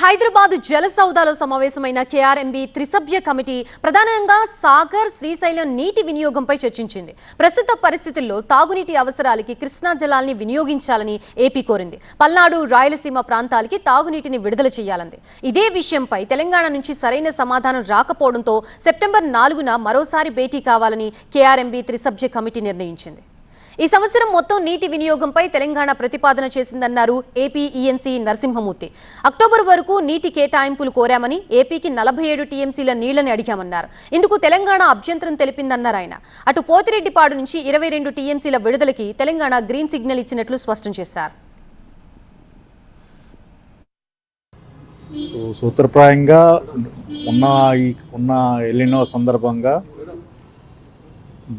హైదరాబాద్ జల సౌదాలో సమావేశమైన కేఆర్ఎంబీ త్రిసభ్య కమిటీ ప్రధానంగా సాగర్ శ్రీశైలం నీటి వినియోగంపై చర్చించింది. ప్రస్తుత పరిస్థితుల్లో తాగునీటి అవసరాలకి కృష్ణా జలాల్ని వినియోగించాలని ఏపీ కోరింది. పల్నాడు, రాయలసీమ ప్రాంతాలకి తాగునీటిని విడుదల చేయాలంది. ఇదే విషయంపై తెలంగాణ నుంచి సరైన సమాధానం రాకపోవడంతో సెప్టెంబర్ 4న మరోసారి భేటీ కావాలని కేఆర్ఎంబీ త్రిసభ్య కమిటీ నిర్ణయించింది. ఈ సంవత్సరం మొత్తం నీటి వినియోగంపై తెలంగాణ ప్రతిపాదన చేసిందన్నారు ఏపీ ఈఎన్సీ నరసింహమూర్తి. అక్టోబర్ వరకు నీటి కేటాయింపులు కోరామని, ఏపీకి 47 టీఎంసీల నీళ్లని అడిగామన్నారు. ఇందుకు తెలంగాణ అభ్యంతరం తెలిపిందన్నారు ఆయన. అటు పోతిరెడ్డిపాడు నుంచి 22 టీఎంసీల విడుదలకి తెలంగాణ గ్రీన్ సిగ్నల్ ఇచ్చినట్లు స్పష్టం చేశారు. సూత్రప్రాయంగా ఉన్న ఎలినో సందర్భంగా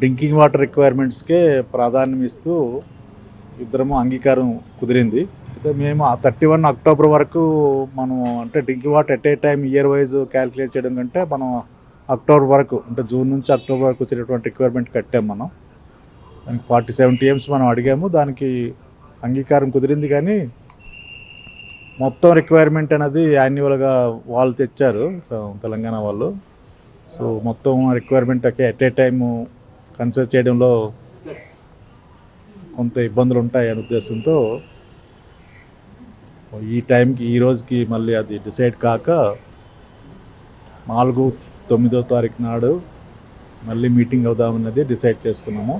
డ్రింకింగ్ వాటర్ రిక్వైర్మెంట్స్కే ప్రాధాన్యం ఇస్తూ ఇద్దరము అంగీకారం కుదిరింది. అయితే మేము 31 అక్టోబర్ వరకు మనం అంటే drinking water at a time year wise calculate చేయడం కంటే మనం అక్టోబర్ వరకు అంటే జూన్ నుంచి అక్టోబర్ వరకు వచ్చేటటువంటి రిక్వైర్మెంట్ కట్టాము. మనం దానికి 47 టీఎంస్ మనం అడిగాము. దానికి అంగీకారం కుదిరింది. కానీ మొత్తం రిక్వైర్మెంట్ అనేది యాన్యువల్గా వాళ్ళు తెచ్చారు, సో తెలంగాణ వాళ్ళు. సో మొత్తం requirement at a time consider చేయడంలో కొంత ఇబ్బందులు ఉంటాయనే ఉద్దేశంతో ఈ టైంకి ఈ రోజుకి మళ్ళీ అది డిసైడ్ కాక 4-9 తారీఖు నాడు మళ్ళీ మీటింగ్ అవుదామన్నది డిసైడ్ చేసుకున్నాము.